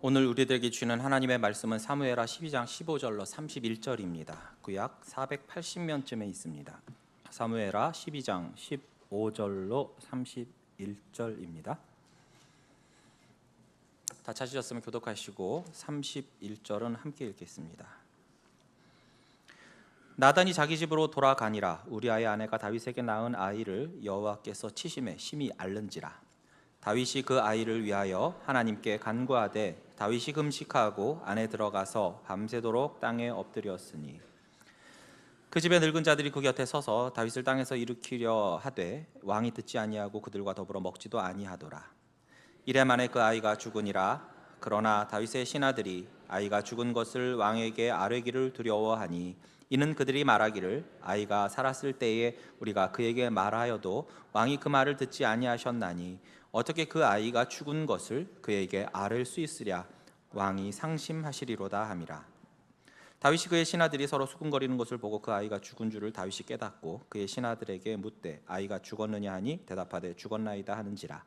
오늘 우리들에게 주는 하나님의 말씀은 사무엘하 12장 15절로 31절입니다. 구약 480면쯤에 있습니다. 사무엘하 12장 15절로 31절입니다. 다 찾으셨으면 교독하시고 31절은 함께 읽겠습니다. 나단이 자기 집으로 돌아가니라. 우리아의 아내가 다윗에게 낳은 아이를 여호와께서 치심에 심히 앓는지라. 다윗이 그 아이를 위하여 하나님께 간구하되 다윗이 금식하고 안에 들어가서 밤새도록 땅에 엎드렸으니 그 집의 늙은 자들이 그 곁에 서서 다윗을 땅에서 일으키려 하되 왕이 듣지 아니하고 그들과 더불어 먹지도 아니하더라. 이래 만에 그 아이가 죽으니라. 그러나 다윗의 신하들이 아이가 죽은 것을 왕에게 아뢰기를 두려워하니 이는 그들이 말하기를 아이가 살았을 때에 우리가 그에게 말하여도 왕이 그 말을 듣지 아니하셨나니 어떻게 그 아이가 죽은 것을 그에게 아뢰 수 있으랴. 왕이 상심하시리로다 함이라. 다윗이 그의 신하들이 서로 수군거리는 것을 보고 그 아이가 죽은 줄을 다윗이 깨닫고 그의 신하들에게 묻되 아이가 죽었느냐 하니 대답하되 죽었나이다 하는지라.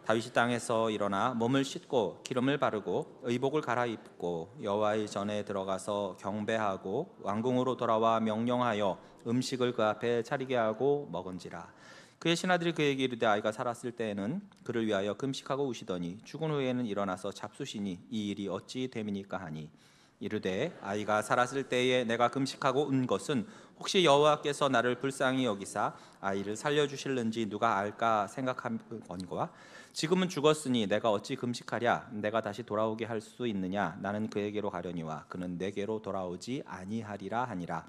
다윗이 땅에서 일어나 몸을 씻고 기름을 바르고 의복을 갈아입고 여호와의 전에 들어가서 경배하고 왕궁으로 돌아와 명령하여 음식을 그 앞에 차리게 하고 먹은지라. 그의 신하들이 그에게 이르되 아이가 살았을 때에는 그를 위하여 금식하고 우시더니 죽은 후에는 일어나서 잡수시니 이 일이 어찌 됨이니까 하니 이르되 아이가 살았을 때에 내가 금식하고 운 것은 혹시 여호와께서 나를 불쌍히 여기사 아이를 살려주실는지 누가 알까 생각하거니와 지금은 죽었으니 내가 어찌 금식하랴. 내가 다시 돌아오게 할 수 있느냐. 나는 그에게로 가려니와 그는 내게로 돌아오지 아니하리라 하니라.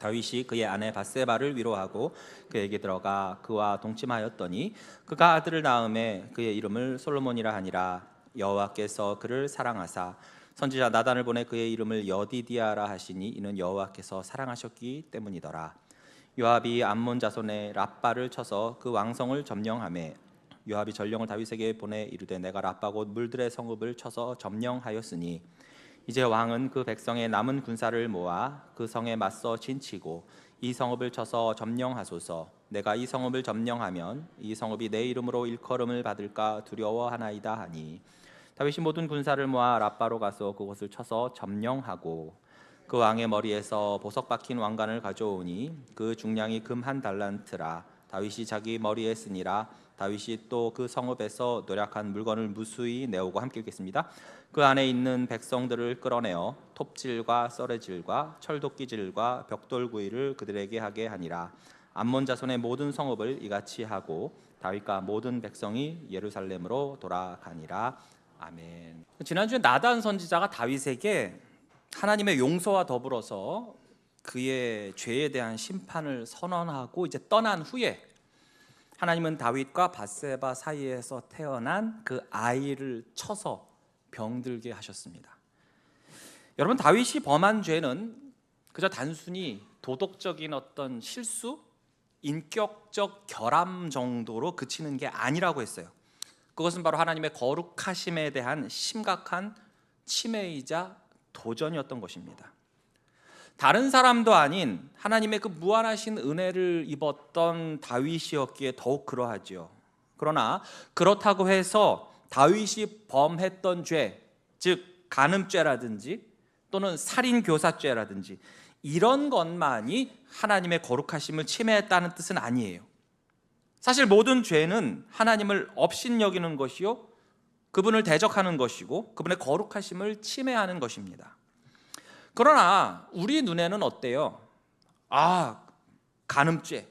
다윗이 그의 아내 밧세바를 위로하고 그에게 들어가 그와 동침하였더니 그가 아들을 낳음에 그의 이름을 솔로몬이라 하니라. 여호와께서 그를 사랑하사 선지자 나단을 보내 그의 이름을 여디디아라 하시니 이는 여호와께서 사랑하셨기 때문이더라. 요압이 암몬 자손의 랍바를 쳐서 그 왕성을 점령하매 요압이 전령을 다윗에게 보내 이르되 내가 랍바 곧 물들의 성읍을 쳐서 점령하였으니 이제 왕은 그 백성의 남은 군사를 모아 그 성에 맞서 진치고 이 성읍을 쳐서 점령하소서. 내가 이 성읍을 점령하면 이 성읍이 내 이름으로 일컬음을 받을까 두려워하나이다 하니 다윗이 모든 군사를 모아 랍바로 가서 그곳을 쳐서 점령하고 그 왕의 머리에서 보석 박힌 왕관을 가져오니 그 중량이 금 한 달란트라. 다윗이 자기 머리에 쓰니라. 다윗이 또 그 성읍에서 노략한 물건을 무수히 내오고 함께 읽겠습니다. 그 안에 있는 백성들을 끌어내어 톱질과 썰애질과 철도끼질과 벽돌구이를 그들에게 하게 하니라. 암몬 자손의 모든 성읍을 이같이 하고 다윗과 모든 백성이 예루살렘으로 돌아가니라. 아멘. 지난주에 나단 선지자가 다윗에게 하나님의 용서와 더불어서 그의 죄에 대한 심판을 선언하고 이제 떠난 후에 하나님은 다윗과 밧세바 사이에서 태어난 그 아이를 쳐서 병들게 하셨습니다. 여러분, 다윗이 범한 죄는 그저 단순히 도덕적인 어떤 실수, 인격적 결함 정도로 그치는 게 아니라고 했어요. 그것은 바로 하나님의 거룩하심에 대한 심각한 침해이자 도전이었던 것입니다. 다른 사람도 아닌 하나님의 그 무한하신 은혜를 입었던 다윗이었기에 더욱 그러하지요. 그러나 그렇다고 해서 다윗이 범했던 죄, 즉 간음죄라든지 또는 살인교사죄라든지 이런 것만이 하나님의 거룩하심을 침해했다는 뜻은 아니에요. 사실 모든 죄는 하나님을 업신여기는 것이요, 그분을 대적하는 것이고 그분의 거룩하심을 침해하는 것입니다. 그러나 우리 눈에는 어때요? 간음죄,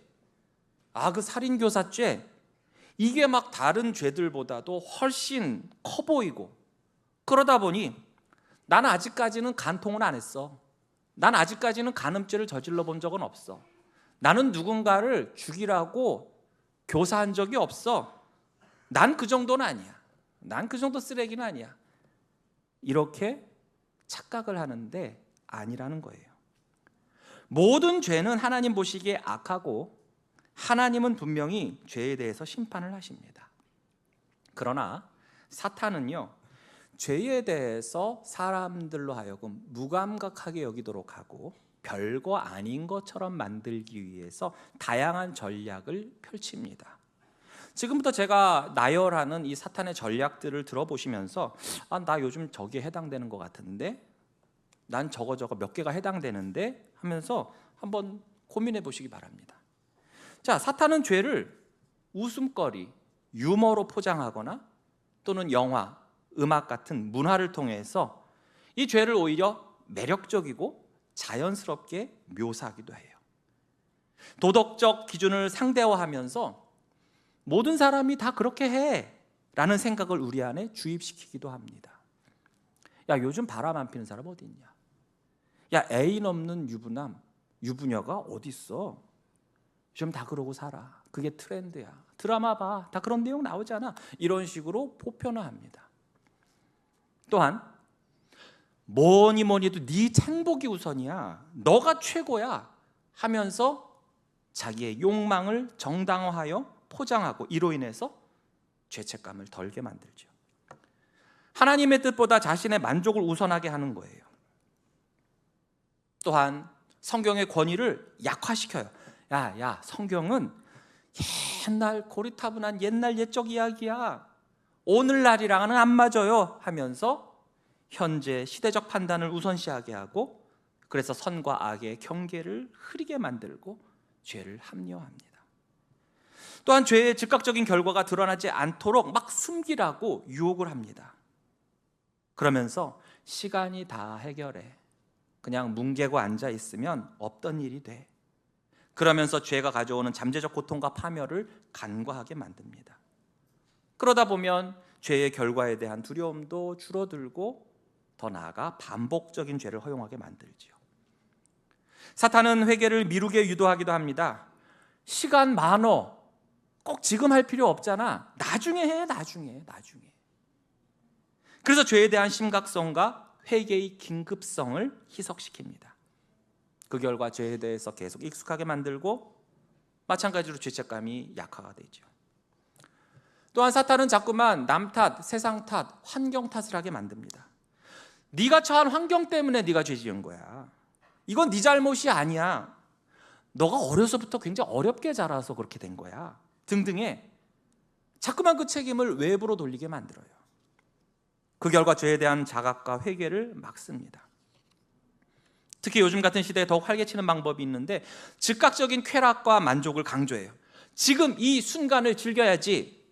그 살인교사죄, 이게 막 다른 죄들보다도 훨씬 커 보이고, 그러다 보니 나는 아직까지는 간통은 안 했어. 난 아직까지는 간음죄를 저질러 본 적은 없어. 나는 누군가를 죽이라고 교사한 적이 없어. 난 그 정도는 아니야. 난 그 정도 쓰레기는 아니야. 이렇게 착각을 하는데 아니라는 거예요. 모든 죄는 하나님 보시기에 악하고 하나님은 분명히 죄에 대해서 심판을 하십니다. 그러나 사탄은요, 죄에 대해서 사람들로 하여금 무감각하게 여기도록 하고 별거 아닌 것처럼 만들기 위해서 다양한 전략을 펼칩니다. 지금부터 제가 나열하는 이 사탄의 전략들을 들어보시면서 나 요즘 저기에 해당되는 것 같은데, 난 저거 몇 개가 해당되는데 하면서 한번 고민해 보시기 바랍니다. 자, 사탄은 죄를 웃음거리, 유머로 포장하거나 또는 영화, 음악 같은 문화를 통해서 이 죄를 오히려 매력적이고 자연스럽게 묘사하기도 해요. 도덕적 기준을 상대화하면서 모든 사람이 다 그렇게 해 라는 생각을 우리 안에 주입시키기도 합니다. 야, 요즘 바람 안 피는 사람 어디 있냐? 야, 애인 없는 유부남, 유부녀가 어디 있어? 요즘 다 그러고 살아. 그게 트렌드야. 드라마 봐. 다 그런 내용 나오잖아. 이런 식으로 보편화합니다. 또한 뭐니 해도 네 행복이 우선이야, 너가 최고야 하면서 자기의 욕망을 정당화하여 포장하고 이로 인해서 죄책감을 덜게 만들죠. 하나님의 뜻보다 자신의 만족을 우선하게 하는 거예요. 또한 성경의 권위를 약화시켜요. 야, 성경은 옛날 고리타분한 옛날 옛적 이야기야. 오늘날이랑은 안 맞아요 하면서 현재 시대적 판단을 우선시하게 하고, 그래서 선과 악의 경계를 흐리게 만들고 죄를 합리화합니다. 또한 죄의 즉각적인 결과가 드러나지 않도록 막 숨기라고 유혹을 합니다. 그러면서 시간이 다 해결해, 그냥 뭉개고 앉아 있으면 없던 일이 돼, 그러면서 죄가 가져오는 잠재적 고통과 파멸을 간과하게 만듭니다. 그러다 보면 죄의 결과에 대한 두려움도 줄어들고 더 나아가 반복적인 죄를 허용하게 만들지요. 사탄은 회개를 미루게 유도하기도 합니다. 시간 많어, 꼭 지금 할 필요 없잖아, 나중에 해, 나중에. 그래서 죄에 대한 심각성과 회개의 긴급성을 희석시킵니다. 그 결과 죄에 대해서 계속 익숙하게 만들고 마찬가지로 죄책감이 약화가 되죠. 또한 사탄은 자꾸만 남 탓, 세상 탓, 환경 탓을 하게 만듭니다. 네가 처한 환경 때문에 네가 죄 지은 거야. 이건 네 잘못이 아니야. 너가 어려서부터 굉장히 어렵게 자라서 그렇게 된 거야. 등등의 자꾸만 그 책임을 외부로 돌리게 만들어요. 그 결과 죄에 대한 자각과 회개를 막습니다. 특히 요즘 같은 시대에 더욱 활개치는 방법이 있는데 즉각적인 쾌락과 만족을 강조해요. 지금 이 순간을 즐겨야지.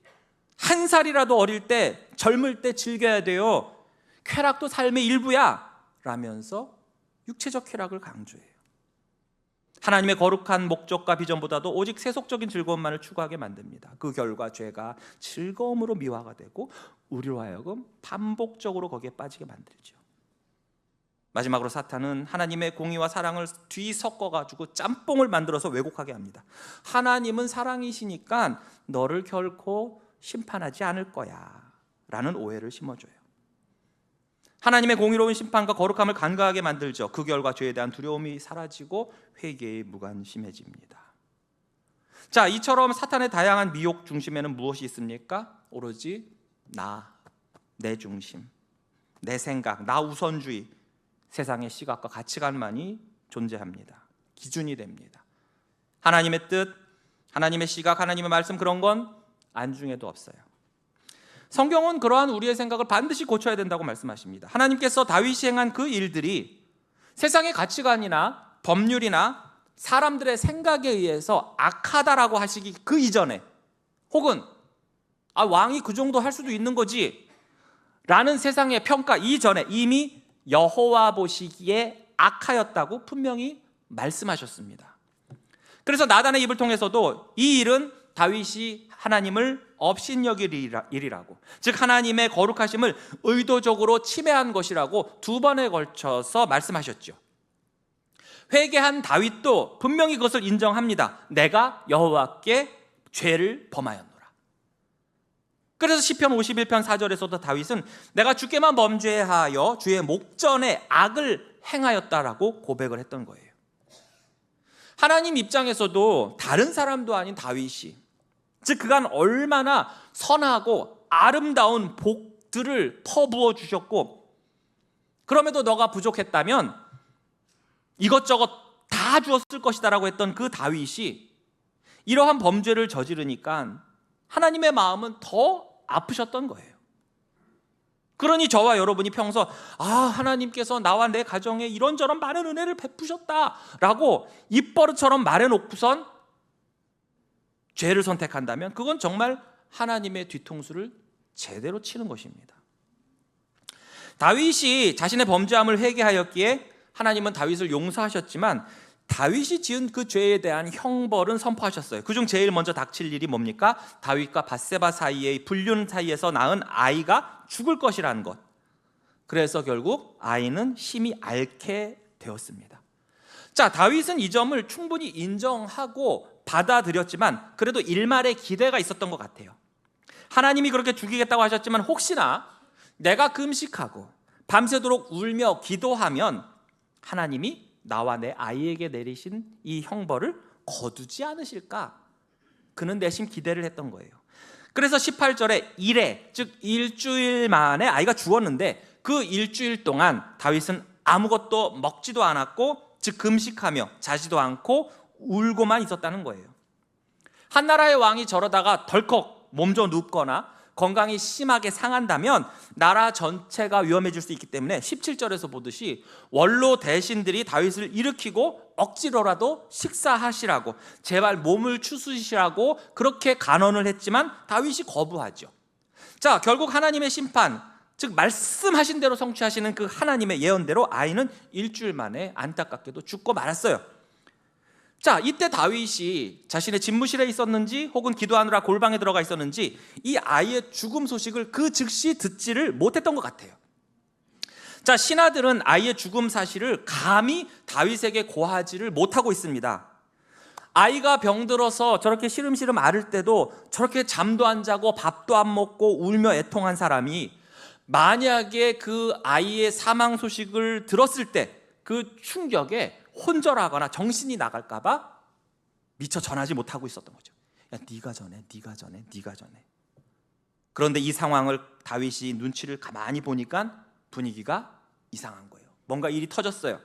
한 살이라도 어릴 때, 젊을 때 즐겨야 돼요. 쾌락도 삶의 일부야 라면서 육체적 쾌락을 강조해요. 하나님의 거룩한 목적과 비전보다도 오직 세속적인 즐거움만을 추구하게 만듭니다. 그 결과 죄가 즐거움으로 미화가 되고 우리로 하여금 반복적으로 거기에 빠지게 만들죠. 마지막으로 사탄은 하나님의 공의와 사랑을 뒤섞어가지고 짬뽕을 만들어서 왜곡하게 합니다. 하나님은 사랑이시니까 너를 결코 심판하지 않을 거야 라는 오해를 심어줘요. 하나님의 공의로운 심판과 거룩함을 간과하게 만들죠. 그 결과 죄에 대한 두려움이 사라지고 회개에 무관심해집니다. 자, 이처럼 사탄의 다양한 미혹 중심에는 무엇이 있습니까? 오로지 나, 내 중심, 내 생각, 나 우선주의, 세상의 시각과 가치관만이 존재합니다. 기준이 됩니다. 하나님의 뜻, 하나님의 시각, 하나님의 말씀, 그런 건 안중에도 없어요. 성경은 그러한 우리의 생각을 반드시 고쳐야 된다고 말씀하십니다. 하나님께서 다윗이 행한 그 일들이 세상의 가치관이나 법률이나 사람들의 생각에 의해서 악하다라고 하시기 그 이전에, 혹은 왕이 그 정도 할 수도 있는 거지 라는 세상의 평가 이전에 이미 여호와 보시기에 악하였다고 분명히 말씀하셨습니다. 그래서 나단의 입을 통해서도 이 일은 다윗이 하나님을 업신여길 일이라고, 즉 하나님의 거룩하심을 의도적으로 침해한 것이라고 두 번에 걸쳐서 말씀하셨죠. 회개한 다윗도 분명히 그것을 인정합니다. 내가 여호와께 죄를 범하였노라. 그래서 시편 51편 4절에서도 다윗은 내가 주께만 범죄하여 주의 목전에 악을 행하였다라고 고백을 했던 거예요. 하나님 입장에서도 다른 사람도 아닌 다윗이, 즉 그간 얼마나 선하고 아름다운 복들을 퍼부어 주셨고, 그럼에도 너가 부족했다면 이것저것 다 주었을 것이다 라고 했던 그 다윗이 이러한 범죄를 저지르니까 하나님의 마음은 더 아프셨던 거예요. 그러니 저와 여러분이 평소 하나님께서 나와 내 가정에 이런저런 많은 은혜를 베푸셨다라고 입버릇처럼 말해놓고선 죄를 선택한다면 그건 정말 하나님의 뒤통수를 제대로 치는 것입니다. 다윗이 자신의 범죄함을 회개하였기에 하나님은 다윗을 용서하셨지만 다윗이 지은 그 죄에 대한 형벌은 선포하셨어요. 그중 제일 먼저 닥칠 일이 뭡니까? 다윗과 밧세바 사이의 불륜 사이에서 낳은 아이가 죽을 것이라는 것. 그래서 결국 아이는 심히 앓게 되었습니다. 자, 다윗은 이 점을 충분히 인정하고 받아들였지만 그래도 일말의 기대가 있었던 것 같아요. 하나님이 그렇게 죽이겠다고 하셨지만 혹시나 내가 금식하고 밤새도록 울며 기도하면 하나님이 나와 내 아이에게 내리신 이 형벌을 거두지 않으실까? 그는 내심 기대를 했던 거예요. 그래서 18절에 일회, 즉 일주일 만에 아이가 죽었는데 그 일주일 동안 다윗은 아무것도 먹지도 않았고, 즉 금식하며 자지도 않고 울고만 있었다는 거예요. 한 나라의 왕이 저러다가 덜컥 몸져 눕거나 건강이 심하게 상한다면 나라 전체가 위험해질 수 있기 때문에 17절에서 보듯이 원로 대신들이 다윗을 일으키고 억지로라도 식사하시라고, 제발 몸을 추스시라고 그렇게 간언을 했지만 다윗이 거부하죠. 자, 결국 하나님의 심판, 즉 말씀하신 대로 성취하시는 그 하나님의 예언대로 아이는 일주일 만에 안타깝게도 죽고 말았어요. 자, 이때 다윗이 자신의 집무실에 있었는지 혹은 기도하느라 골방에 들어가 있었는지 이 아이의 죽음 소식을 그 즉시 듣지를 못했던 것 같아요. 자, 신하들은 아이의 죽음 사실을 감히 다윗에게 고하지를 못하고 있습니다. 아이가 병들어서 저렇게 시름시름 앓을 때도 저렇게 잠도 안 자고 밥도 안 먹고 울며 애통한 사람이 만약에 그 아이의 사망 소식을 들었을 때 그 충격에 혼절하거나 정신이 나갈까봐 미처 전하지 못하고 있었던 거죠. 야, 네가 전해. 그런데 이 상황을 다윗이 눈치를 가만히 보니까 분위기가 이상한 거예요. 뭔가 일이 터졌어요.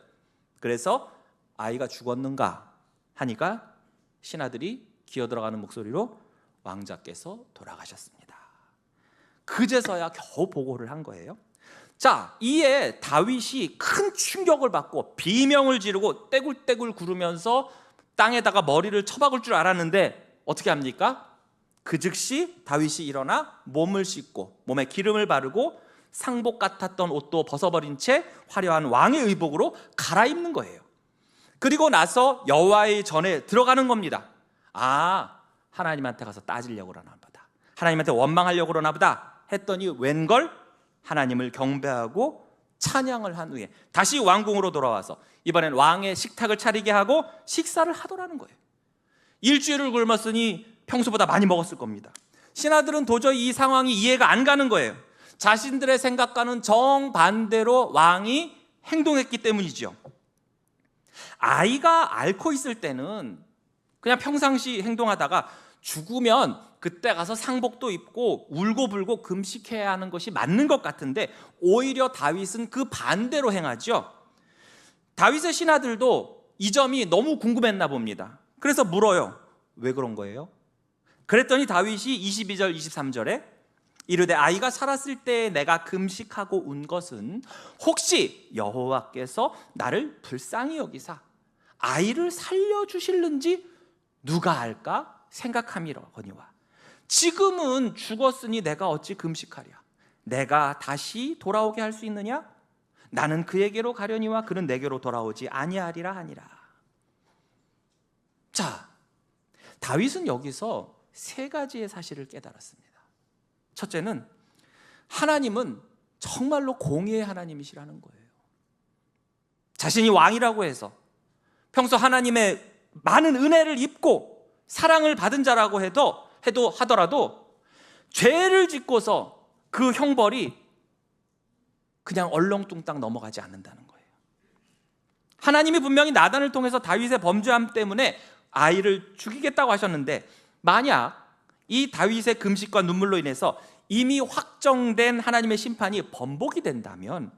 그래서 아이가 죽었는가 하니까 신하들이 기어들어가는 목소리로 왕자께서 돌아가셨습니다. 그제서야 겨우 보고를 한 거예요. 자, 이에 다윗이 큰 충격을 받고 비명을 지르고 떼굴떼굴 구르면서 땅에다가 머리를 쳐박을 줄 알았는데 어떻게 합니까? 그 즉시 다윗이 일어나 몸을 씻고 몸에 기름을 바르고 상복 같았던 옷도 벗어버린 채 화려한 왕의 의복으로 갈아입는 거예요. 그리고 나서 여호와의 전에 들어가는 겁니다. 하나님한테 가서 따지려고 그러나 보다, 하나님한테 원망하려고 그러나 보다 했더니 웬걸 하나님을 경배하고 찬양을 한 후에 다시 왕궁으로 돌아와서 이번엔 왕의 식탁을 차리게 하고 식사를 하더라는 거예요. 일주일을 굶었으니 평소보다 많이 먹었을 겁니다. 신하들은 도저히 이 상황이 이해가 안 가는 거예요. 자신들의 생각과는 정반대로 왕이 행동했기 때문이죠. 아이가 앓고 있을 때는 그냥 평상시 행동하다가 죽으면 그때 가서 상복도 입고 울고불고 금식해야 하는 것이 맞는 것 같은데 오히려 다윗은 그 반대로 행하죠. 다윗의 신하들도 이 점이 너무 궁금했나 봅니다. 그래서 물어요. 왜 그런 거예요? 그랬더니 다윗이 22절 23절에 이르되 아이가 살았을 때 내가 금식하고 운 것은 혹시 여호와께서 나를 불쌍히 여기사 아이를 살려주실는지 누가 알까 생각함이로거니와 지금은 죽었으니 내가 어찌 금식하랴? 내가 다시 돌아오게 할 수 있느냐? 나는 그에게로 가려니와 그는 내게로 돌아오지 아니하리라 하니라. 자, 다윗은 여기서 세 가지의 사실을 깨달았습니다. 첫째는 하나님은 정말로 공의의 하나님이시라는 거예요. 자신이 왕이라고 해서 평소 하나님의 많은 은혜를 입고 사랑을 받은 자라고 하더라도 죄를 짓고서 그 형벌이 그냥 얼렁뚱땅 넘어가지 않는다는 거예요. 하나님이 분명히 나단을 통해서 다윗의 범죄함 때문에 아이를 죽이겠다고 하셨는데 만약 이 다윗의 금식과 눈물로 인해서 이미 확정된 하나님의 심판이 번복이 된다면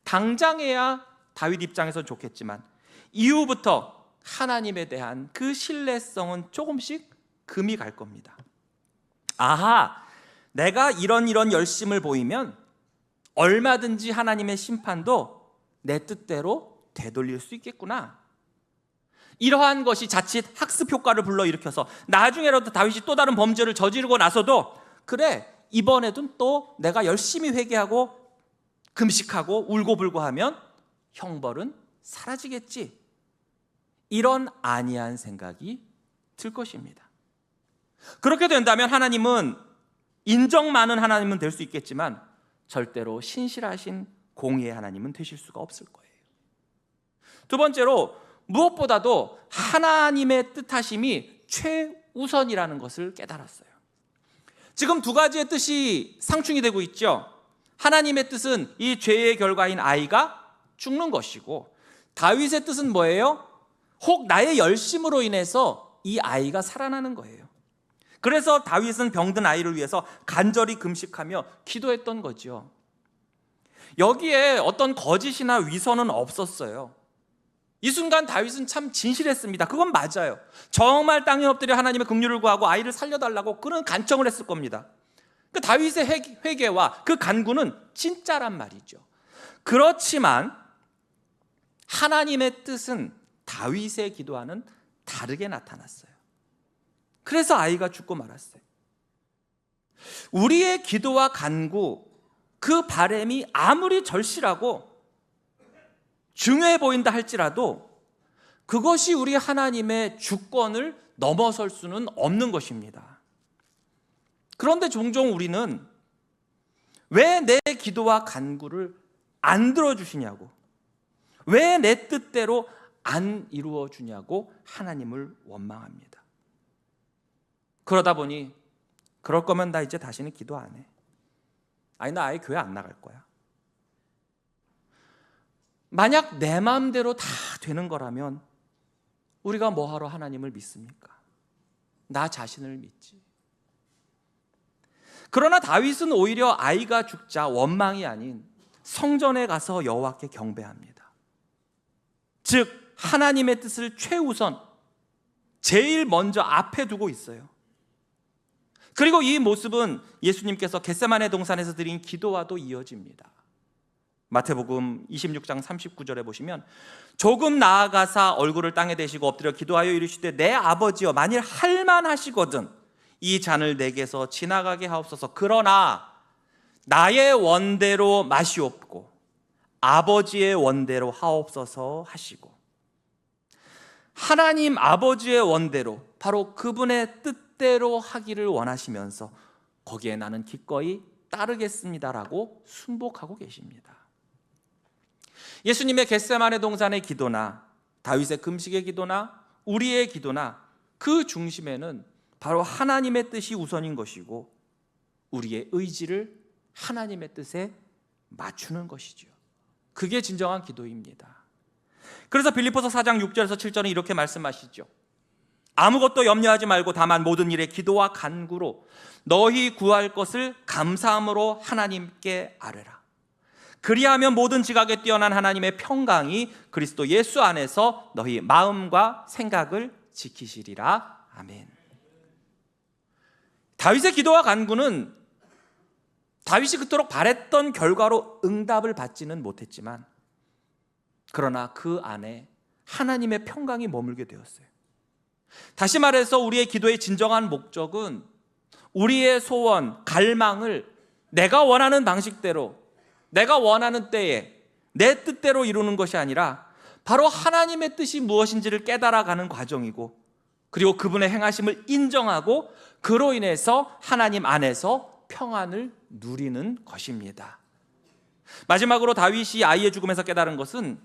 당장에야 다윗 입장에선 좋겠지만 이후부터 하나님에 대한 그 신뢰성은 조금씩 금이 갈 겁니다. 아하, 내가 이런 열심을 보이면 얼마든지 하나님의 심판도 내 뜻대로 되돌릴 수 있겠구나. 이러한 것이 자칫 학습 효과를 불러일으켜서 나중에라도 다윗이 또 다른 범죄를 저지르고 나서도 그래, 이번에도 또 내가 열심히 회개하고 금식하고 울고불고 하면 형벌은 사라지겠지. 이런 안이한 생각이 들 것입니다. 그렇게 된다면 하나님은 인정 많은 하나님은 될 수 있겠지만 절대로 신실하신 공의의 하나님은 되실 수가 없을 거예요. 두 번째로, 무엇보다도 하나님의 뜻하심이 최우선이라는 것을 깨달았어요. 지금 두 가지의 뜻이 상충이 되고 있죠. 하나님의 뜻은 이 죄의 결과인 아이가 죽는 것이고, 다윗의 뜻은 뭐예요? 혹 나의 열심으로 인해서 이 아이가 살아나는 거예요. 그래서 다윗은 병든 아이를 위해서 간절히 금식하며 기도했던 거죠. 여기에 어떤 거짓이나 위선은 없었어요. 이 순간 다윗은 참 진실했습니다. 그건 맞아요. 정말 땅에 엎드려 하나님의 긍휼을 구하고 아이를 살려달라고 그런 간청을 했을 겁니다. 그 다윗의 회개와 그 간구는 진짜란 말이죠. 그렇지만 하나님의 뜻은 다윗의 기도와는 다르게 나타났어요. 그래서 아이가 죽고 말았어요. 우리의 기도와 간구, 그 바람이 아무리 절실하고 중요해 보인다 할지라도 그것이 우리 하나님의 주권을 넘어설 수는 없는 것입니다. 그런데 종종 우리는 왜 내 기도와 간구를 안 들어주시냐고, 왜 내 뜻대로 안 이루어 주냐고 하나님을 원망합니다. 그러다 보니 그럴 거면 나 이제 다시는 기도 안 해. 아니, 나 아예 교회 안 나갈 거야. 만약 내 마음대로 다 되는 거라면 우리가 뭐하러 하나님을 믿습니까? 나 자신을 믿지. 그러나 다윗은 오히려 아이가 죽자 원망이 아닌 성전에 가서 여호와께 경배합니다. 즉 하나님의 뜻을 최우선, 제일 먼저 앞에 두고 있어요. 그리고 이 모습은 예수님께서 겟세마네 동산에서 드린 기도와도 이어집니다. 마태복음 26장 39절에 보시면, 조금 나아가사 얼굴을 땅에 대시고 엎드려 기도하여 이르시되 내 아버지여, 만일 할만하시거든 이 잔을 내게서 지나가게 하옵소서. 그러나 나의 원대로 마시옵고 아버지의 원대로 하옵소서 하시고, 하나님 아버지의 원대로, 바로 그분의 뜻대로 하기를 원하시면서 거기에 나는 기꺼이 따르겠습니다라고 순복하고 계십니다. 예수님의 겟세마네 동산의 기도나 다윗의 금식의 기도나 우리의 기도나 그 중심에는 바로 하나님의 뜻이 우선인 것이고 우리의 의지를 하나님의 뜻에 맞추는 것이죠. 그게 진정한 기도입니다. 그래서 빌립보서 4장 6절에서 7절은 이렇게 말씀하시죠. 아무것도 염려하지 말고 다만 모든 일에 기도와 간구로 너희 구할 것을 감사함으로 하나님께 아뢰라. 그리하면 모든 지각에 뛰어난 하나님의 평강이 그리스도 예수 안에서 너희 마음과 생각을 지키시리라. 아멘. 다윗의 기도와 간구는 다윗이 그토록 바랬던 결과로 응답을 받지는 못했지만, 그러나 그 안에 하나님의 평강이 머물게 되었어요. 다시 말해서 우리의 기도의 진정한 목적은 우리의 소원, 갈망을 내가 원하는 방식대로, 내가 원하는 때에 내 뜻대로 이루는 것이 아니라 바로 하나님의 뜻이 무엇인지를 깨달아가는 과정이고, 그리고 그분의 행하심을 인정하고 그로 인해서 하나님 안에서 평안을 누리는 것입니다. 마지막으로 다윗이 아이의 죽음에서 깨달은 것은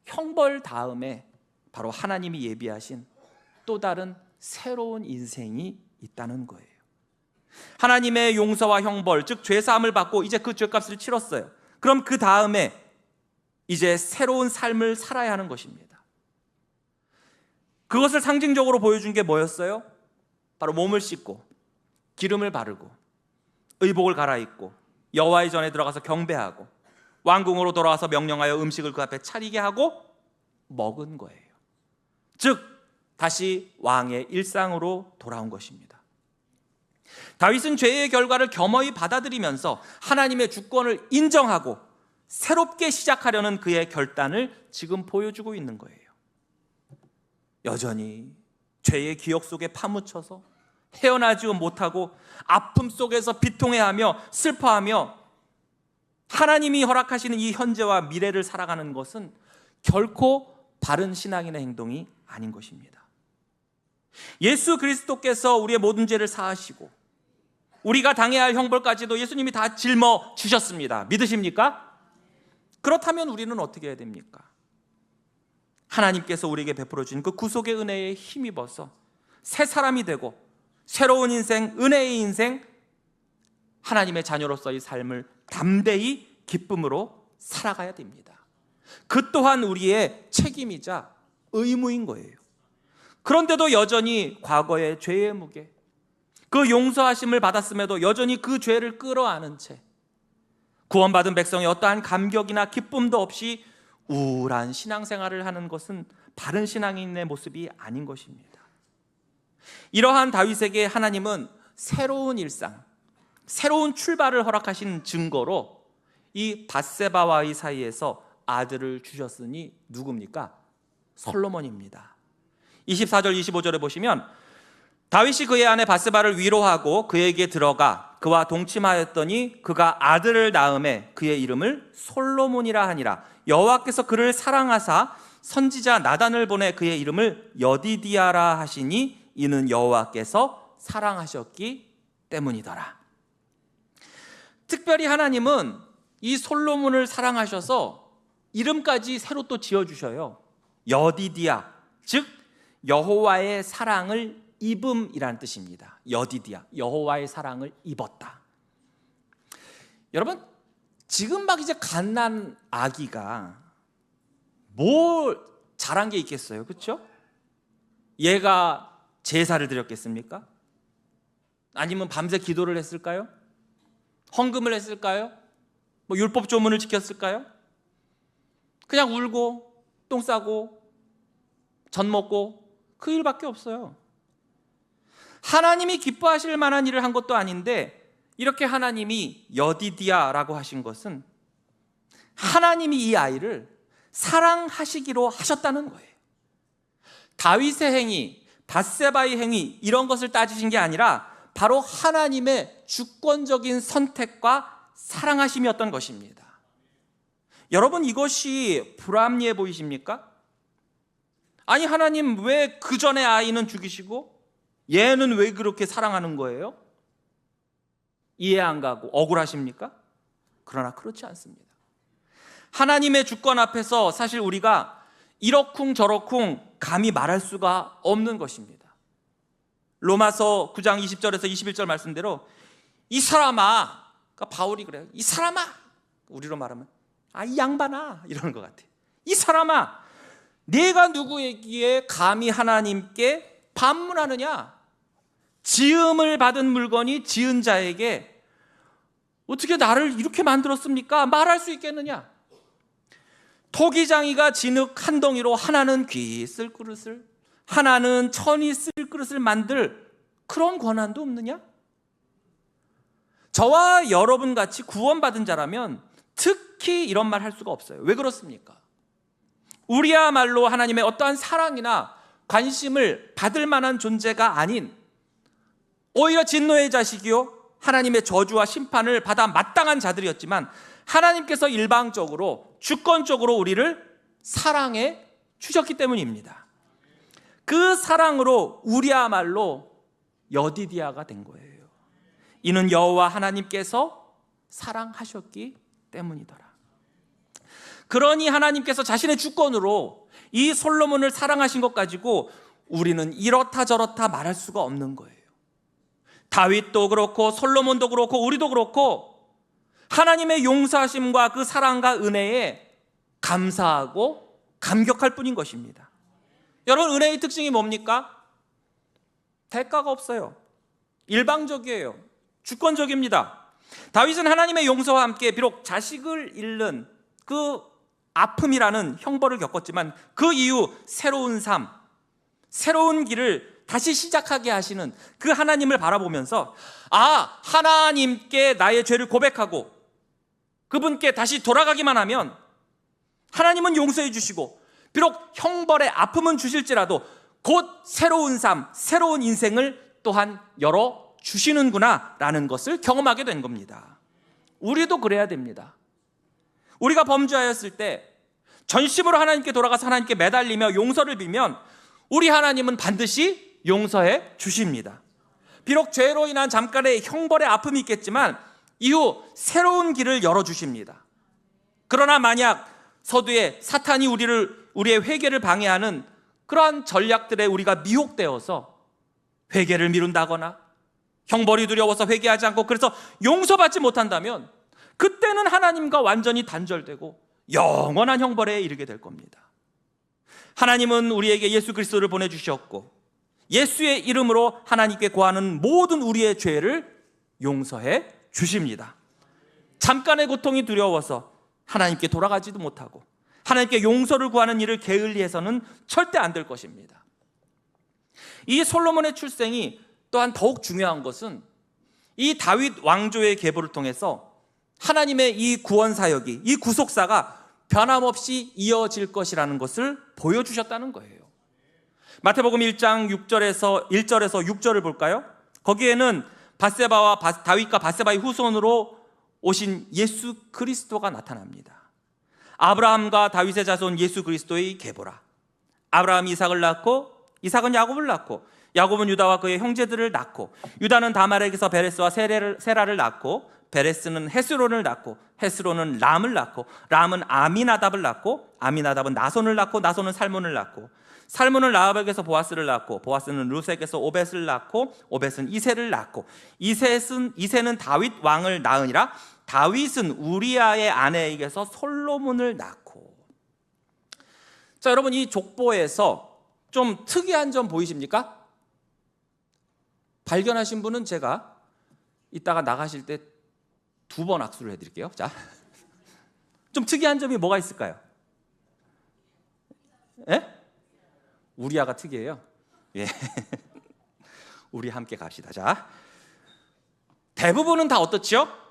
형벌 다음에 바로 하나님이 예비하신 또 다른 새로운 인생이 있다는 거예요. 하나님의 용서와 형벌, 즉 죄사함을 받고 이제 그 죄값을 치렀어요. 그럼 그 다음에 이제 새로운 삶을 살아야 하는 것입니다. 그것을 상징적으로 보여준 게 뭐였어요? 바로 몸을 씻고 기름을 바르고 의복을 갈아입고 여호와의 전에 들어가서 경배하고 왕궁으로 돌아와서 명령하여 음식을 그 앞에 차리게 하고 먹은 거예요. 즉 다시 왕의 일상으로 돌아온 것입니다. 다윗은 죄의 결과를 겸허히 받아들이면서 하나님의 주권을 인정하고 새롭게 시작하려는 그의 결단을 지금 보여주고 있는 거예요. 여전히 죄의 기억 속에 파묻혀서 헤어나지 못하고 아픔 속에서 비통해하며 슬퍼하며 하나님이 허락하시는 이 현재와 미래를 살아가는 것은 결코 바른 신앙인의 행동이 아닌 것입니다. 예수 그리스도께서 우리의 모든 죄를 사하시고 우리가 당해야 할 형벌까지도 예수님이 다 짊어지셨습니다. 믿으십니까? 그렇다면 우리는 어떻게 해야 됩니까? 하나님께서 우리에게 베풀어 주신 그 구속의 은혜에 힘입어서 새 사람이 되고 새로운 인생, 은혜의 인생, 하나님의 자녀로서의 삶을 담대히 기쁨으로 살아가야 됩니다. 그 또한 우리의 책임이자 의무인 거예요. 그런데도 여전히 과거의 죄의 무게, 그 용서하심을 받았음에도 여전히 그 죄를 끌어안은 채 구원받은 백성의 어떠한 감격이나 기쁨도 없이 우울한 신앙생활을 하는 것은 바른 신앙인의 모습이 아닌 것입니다. 이러한 다윗에게 하나님은 새로운 일상, 새로운 출발을 허락하신 증거로 이 밧세바와의 사이에서 아들을 주셨으니 누굽니까? 솔로몬입니다. 24절 25절에 보시면 다윗이 그의 아내 밧세바를 위로하고 그에게 들어가 그와 동침하였더니 그가 아들을 낳음에 그의 이름을 솔로몬이라 하니라. 여호와께서 그를 사랑하사 선지자 나단을 보내 그의 이름을 여디디아라 하시니 이는 여호와께서 사랑하셨기 때문이더라. 특별히 하나님은 이 솔로몬을 사랑하셔서 이름까지 새로 또 지어주셔요. 여디디아, 즉 여호와의 사랑을 입음이라는 뜻입니다. 여디디아, 여호와의 사랑을 입었다. 여러분, 지금 막 이제 갓난 아기가 뭘 잘한 게 있겠어요? 그렇죠? 얘가 제사를 드렸겠습니까? 아니면 밤새 기도를 했을까요? 헌금을 했을까요? 뭐 율법 조문을 지켰을까요? 그냥 울고 똥 싸고 젖 먹고 그 일밖에 없어요. 하나님이 기뻐하실 만한 일을 한 것도 아닌데 이렇게 하나님이 여디디아라고 하신 것은 하나님이 이 아이를 사랑하시기로 하셨다는 거예요. 다윗의 행위, 밧세바의 행위 이런 것을 따지신 게 아니라 바로 하나님의 주권적인 선택과 사랑하심이었던 것입니다. 여러분, 이것이 불합리해 보이십니까? 아니, 하나님 왜 그 전에 아이는 죽이시고 얘는 왜 그렇게 사랑하는 거예요? 이해 안 가고 억울하십니까? 그러나 그렇지 않습니다. 하나님의 주권 앞에서 사실 우리가 이러쿵 저러쿵 감히 말할 수가 없는 것입니다. 로마서 9장 20절에서 21절 말씀대로 이 사람아, 그러니까 바울이 그래요. 이 사람아, 우리로 말하면 이 양반아 이러는 것 같아요. 이 사람아, 네가 누구에게 감히 하나님께 반문하느냐? 지음을 받은 물건이 지은 자에게 어떻게 나를 이렇게 만들었습니까? 말할 수 있겠느냐? 토기장이가 진흙 한 덩이로 하나는 귀 쓸 그릇을, 하나는 천이 쓸 그릇을 만들 그런 권한도 없느냐? 저와 여러분 같이 구원받은 자라면 특히 이런 말 할 수가 없어요. 왜 그렇습니까? 우리야말로 하나님의 어떠한 사랑이나 관심을 받을 만한 존재가 아닌 오히려 진노의 자식이요 하나님의 저주와 심판을 받아 마땅한 자들이었지만 하나님께서 일방적으로 주권적으로 우리를 사랑해 주셨기 때문입니다. 그 사랑으로 우리야말로 여디디아가 된 거예요. 이는 여호와 하나님께서 사랑하셨기 때문이더라. 그러니 하나님께서 자신의 주권으로 이 솔로몬을 사랑하신 것 가지고 우리는 이렇다 저렇다 말할 수가 없는 거예요. 다윗도 그렇고 솔로몬도 그렇고 우리도 그렇고 하나님의 용서하심과 그 사랑과 은혜에 감사하고 감격할 뿐인 것입니다. 여러분, 은혜의 특징이 뭡니까? 대가가 없어요. 일방적이에요. 주권적입니다. 다윗은 하나님의 용서와 함께 비록 자식을 잃는 그 아픔이라는 형벌을 겪었지만 그 이후 새로운 삶, 새로운 길을 다시 시작하게 하시는 그 하나님을 바라보면서 하나님께 나의 죄를 고백하고 그분께 다시 돌아가기만 하면 하나님은 용서해 주시고 비록 형벌의 아픔은 주실지라도 곧 새로운 삶, 새로운 인생을 또한 열어주시는구나 라는 것을 경험하게 된 겁니다. 우리도 그래야 됩니다. 우리가 범죄하였을 때 전심으로 하나님께 돌아가서 하나님께 매달리며 용서를 빌면 우리 하나님은 반드시 용서해 주십니다. 비록 죄로 인한 잠깐의 형벌의 아픔이 있겠지만 이후 새로운 길을 열어주십니다. 그러나 만약 서두에 사탄이 우리의 회개를 방해하는 그러한 전략들에 우리가 미혹되어서 회개를 미룬다거나 형벌이 두려워서 회개하지 않고 그래서 용서받지 못한다면 그때는 하나님과 완전히 단절되고 영원한 형벌에 이르게 될 겁니다. 하나님은 우리에게 예수 그리스도를 보내주셨고 예수의 이름으로 하나님께 구하는 모든 우리의 죄를 용서해 주십니다. 잠깐의 고통이 두려워서 하나님께 돌아가지도 못하고 하나님께 용서를 구하는 일을 게을리해서는 절대 안 될 것입니다. 이 솔로몬의 출생이 또한 더욱 중요한 것은 이 다윗 왕조의 계보를 통해서 하나님의 이 구원 사역이, 이 구속사가 변함없이 이어질 것이라는 것을 보여주셨다는 거예요. 마태복음 1장 1절에서 6절을 볼까요? 거기에는 다윗과 밧세바의 후손으로 오신 예수 그리스도가 나타납니다. 아브라함과 다윗의 자손 예수 그리스도의 계보라. 아브라함이 이삭을 낳고 이삭은 야곱을 낳고 야곱은 유다와 그의 형제들을 낳고 유다는 다말에게서 베레스와 세라를 낳고 베레스는 헤스론을 낳고 헤스론은 람을 낳고 람은 아미나답을 낳고 아미나답은 나손을 낳고 나손은 살몬을 낳고 살몬은 라합에게서 보아스를 낳고 보아스는 룻에게서 오벳을 낳고 오벳은 이새를 낳고 이새는 다윗 왕을 낳으니라. 다윗은 우리아의 아내에게서 솔로몬을 낳고. 자, 여러분, 이 족보에서 좀 특이한 점 보이십니까? 발견하신 분은 제가 이따가 나가실 때 2번 악수를 해드릴게요. 자, 좀 특이한 점이 뭐가 있을까요? 예? 우리아가 특이해요. 예. 우리 함께 갑시다. 자, 대부분은 다 어떻죠?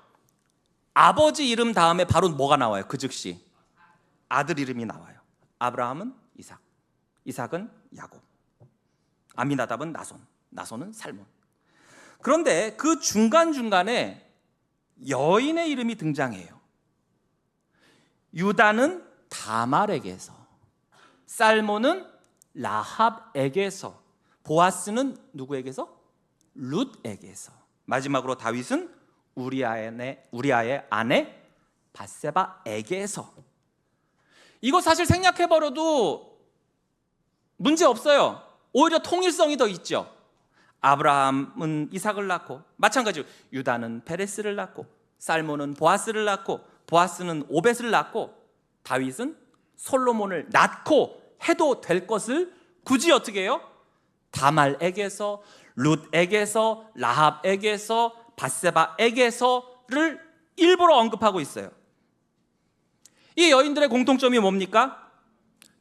아버지 이름 다음에 바로 뭐가 나와요? 그 즉시 아들 이름이 나와요. 아브라함은 이삭, 이삭은 야곱, 아미나답은 나손, 나손은 살몬. 그런데 그 중간중간에 여인의 이름이 등장해요. 유다는 다말에게서, 살몬은 라합에게서, 보아스는 누구에게서? 룻에게서, 마지막으로 다윗은 우리아의 아내 밧세바에게서. 이거 사실 생략해버려도 문제 없어요. 오히려 통일성이 더 있죠. 아브라함은 이삭을 낳고 마찬가지로 유다는 페레스를 낳고 살몬은 보아스를 낳고 보아스는 오벳을 낳고 다윗은 솔로몬을 낳고 해도 될 것을 굳이 어떻게 해요? 다말에게서, 룻에게서, 라합에게서, 밧세바에게서를 일부러 언급하고 있어요. 이 여인들의 공통점이 뭡니까?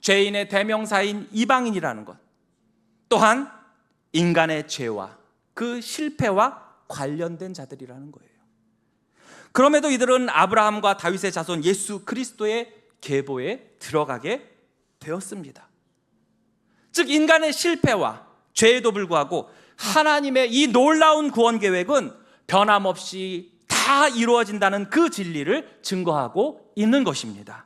죄인의 대명사인 이방인이라는 것, 또한 인간의 죄와 그 실패와 관련된 자들이라는 거예요. 그럼에도 이들은 아브라함과 다윗의 자손 예수 그리스도의 계보에 들어가게 되었습니다. 즉 인간의 실패와 죄에도 불구하고 하나님의 이 놀라운 구원 계획은 변함없이 다 이루어진다는 그 진리를 증거하고 있는 것입니다.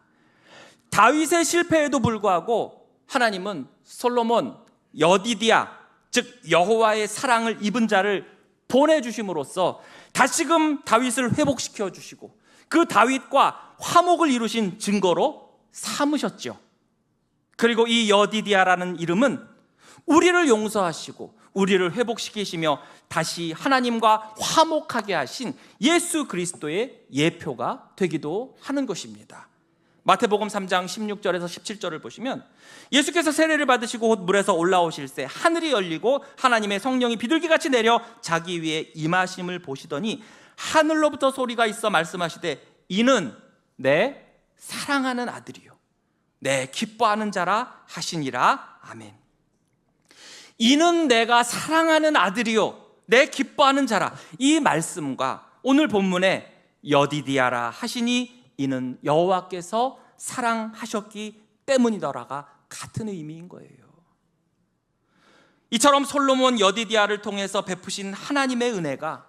다윗의 실패에도 불구하고 하나님은 솔로몬, 여디디아, 즉 여호와의 사랑을 입은 자를 보내주심으로써 다시금 다윗을 회복시켜 주시고 그 다윗과 화목을 이루신 증거로 삼으셨죠. 그리고 이 여디디아라는 이름은 우리를 용서하시고 우리를 회복시키시며 다시 하나님과 화목하게 하신 예수 그리스도의 예표가 되기도 하는 것입니다. 마태복음 3장 16절에서 17절을 보시면 예수께서 세례를 받으시고 곧 물에서 올라오실 때 하늘이 열리고 하나님의 성령이 비둘기같이 내려 자기 위에 임하심을 보시더니 하늘로부터 소리가 있어 말씀하시되 이는 내 사랑하는 아들이요 내 기뻐하는 자라 하시니라. 아멘. 이는 내가 사랑하는 아들이요 내 기뻐하는 자라. 이 말씀과 오늘 본문에 여디디아라 하시니 이는 여호와께서 사랑하셨기 때문이더라가 같은 의미인 거예요. 이처럼 솔로몬 여디디아를 통해서 베푸신 하나님의 은혜가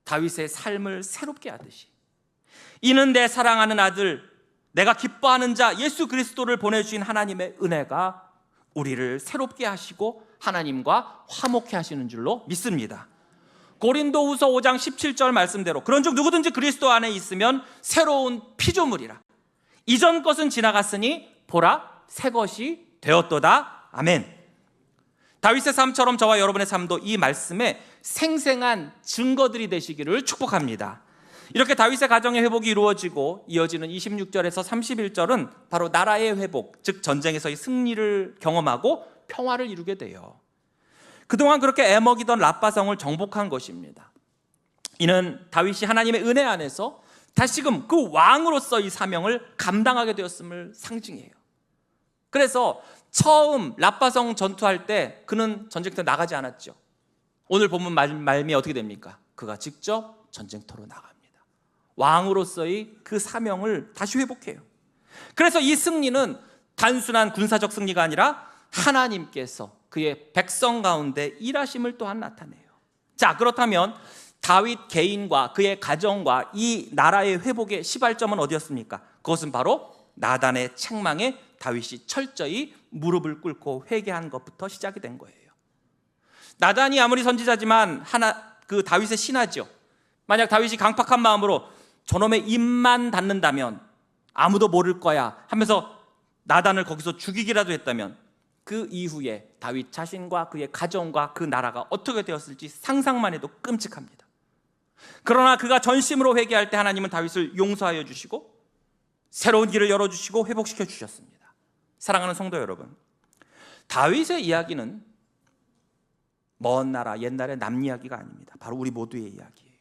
다윗의 삶을 새롭게 하듯이, 이는 내 사랑하는 아들, 내가 기뻐하는 자 예수 그리스도를 보내주신 하나님의 은혜가 우리를 새롭게 하시고 하나님과 화목해 하시는 줄로 믿습니다. 고린도후서 5장 17절 말씀대로 그런즉 누구든지 그리스도 안에 있으면 새로운 피조물이라. 이전 것은 지나갔으니 보라 새 것이 되었도다. 아멘. 다윗의 삶처럼 저와 여러분의 삶도 이 말씀에 생생한 증거들이 되시기를 축복합니다. 이렇게 다윗의 가정의 회복이 이루어지고 이어지는 26절에서 31절은 바로 나라의 회복, 즉 전쟁에서의 승리를 경험하고 평화를 이루게 돼요. 그동안 그렇게 애먹이던 랍바성을 정복한 것입니다. 이는 다윗이 하나님의 은혜 안에서 다시금 그 왕으로서 이 사명을 감당하게 되었음을 상징해요. 그래서 처음 랍바성 전투할 때 그는 전쟁터에 나가지 않았죠. 오늘 본문 말미에 어떻게 됩니까? 그가 직접 전쟁터로 나갑니다. 왕으로서의 그 사명을 다시 회복해요. 그래서 이 승리는 단순한 군사적 승리가 아니라 하나님께서 그의 백성 가운데 일하심을 또한 나타내요. 자, 그렇다면 다윗 개인과 그의 가정과 이 나라의 회복의 시발점은 어디였습니까? 그것은 바로 나단의 책망에 다윗이 철저히 무릎을 꿇고 회개한 것부터 시작이 된 거예요. 나단이 아무리 선지자지만 그 다윗의 신하죠. 만약 다윗이 강팍한 마음으로 저놈의 입만 닫는다면 아무도 모를 거야 하면서 나단을 거기서 죽이기라도 했다면 그 이후에 다윗 자신과 그의 가정과 그 나라가 어떻게 되었을지 상상만 해도 끔찍합니다. 그러나 그가 전심으로 회개할 때 하나님은 다윗을 용서하여 주시고 새로운 길을 열어주시고 회복시켜 주셨습니다. 사랑하는 성도 여러분, 다윗의 이야기는 먼 나라 옛날의 남 이야기가 아닙니다. 바로 우리 모두의 이야기예요.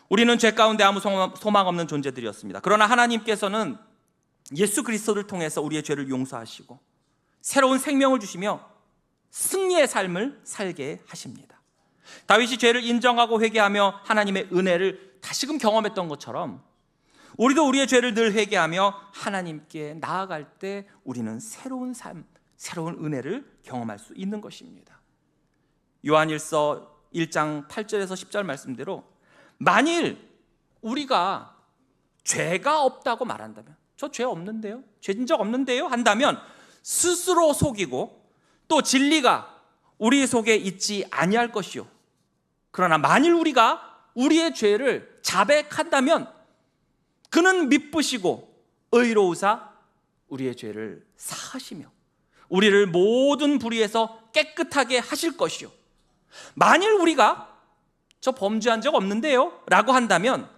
우리는 죄 가운데 아무 소망 없는 존재들이었습니다. 그러나 하나님께서는 예수 그리스도를 통해서 우리의 죄를 용서하시고 새로운 생명을 주시며 승리의 삶을 살게 하십니다. 다윗이 죄를 인정하고 회개하며 하나님의 은혜를 다시금 경험했던 것처럼 우리도 우리의 죄를 늘 회개하며 하나님께 나아갈 때 우리는 새로운 삶, 새로운 은혜를 경험할 수 있는 것입니다. 요한일서 1장 8절에서 10절 말씀대로 만일 우리가 죄가 없다고 말한다면, 저 죄 없는데요? 죄진 적 없는데요? 한다면 스스로 속이고 또 진리가 우리 속에 있지 아니할 것이요. 그러나 만일 우리가 우리의 죄를 자백한다면 그는 미쁘시고 의로우사 우리의 죄를 사하시며 우리를 모든 불의에서 깨끗하게 하실 것이요. 만일 우리가 저 범죄한 적 없는데요? 라고 한다면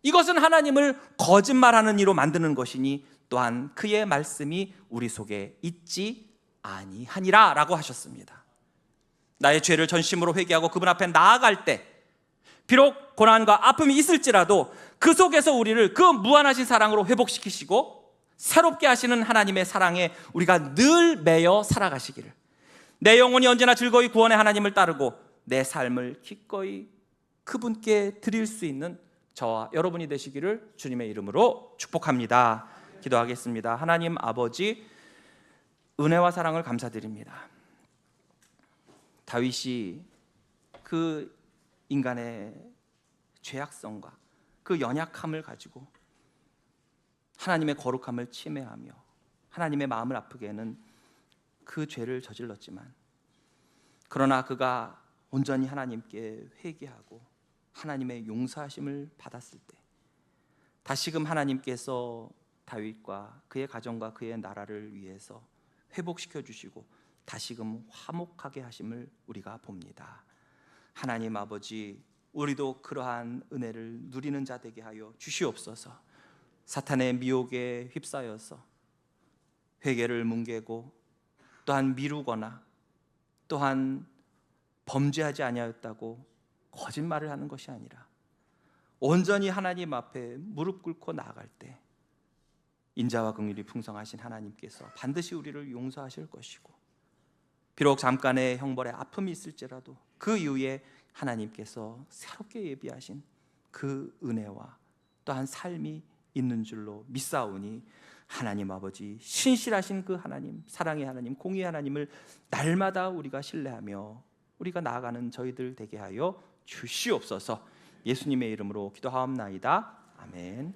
이것은 하나님을 거짓말하는 이로 만드는 것이니 또한 그의 말씀이 우리 속에 있지 아니하니라 라고 하셨습니다. 나의 죄를 전심으로 회개하고 그분 앞에 나아갈 때 비록 고난과 아픔이 있을지라도 그 속에서 우리를 그 무한하신 사랑으로 회복시키시고 새롭게 하시는 하나님의 사랑에 우리가 늘 매여 살아가시기를, 내 영혼이 언제나 즐거이 구원의 하나님을 따르고 내 삶을 기꺼이 그분께 드릴 수 있는 저와 여러분이 되시기를 주님의 이름으로 축복합니다. 기도하겠습니다. 하나님 아버지, 은혜와 사랑을 감사드립니다. 다윗이 그 인간의 죄악성과 그 연약함을 가지고 하나님의 거룩함을 침해하며 하나님의 마음을 아프게 하는 그 죄를 저질렀지만, 그러나 그가 온전히 하나님께 회개하고 하나님의 용서하심을 받았을 때 다시금 하나님께서 다윗과 그의 가정과 그의 나라를 위해서 회복시켜 주시고 다시금 화목하게 하심을 우리가 봅니다. 하나님 아버지, 우리도 그러한 은혜를 누리는 자 되게 하여 주시옵소서. 사탄의 미혹에 휩싸여서 회개를 뭉개고 또한 미루거나 또한 범죄하지 아니하였다고 거짓말을 하는 것이 아니라 온전히 하나님 앞에 무릎 꿇고 나아갈 때 인자와 긍휼이 풍성하신 하나님께서 반드시 우리를 용서하실 것이고 비록 잠깐의 형벌의 아픔이 있을지라도 그 이후에 하나님께서 새롭게 예비하신 그 은혜와 또한 삶이 있는 줄로 믿사오니 하나님 아버지 신실하신 그 하나님, 사랑의 하나님, 공의의 하나님을 날마다 우리가 신뢰하며 우리가 나아가는 저희들 되게 하여 주시옵소서. 예수님의 이름으로 기도하옵나이다. 아멘.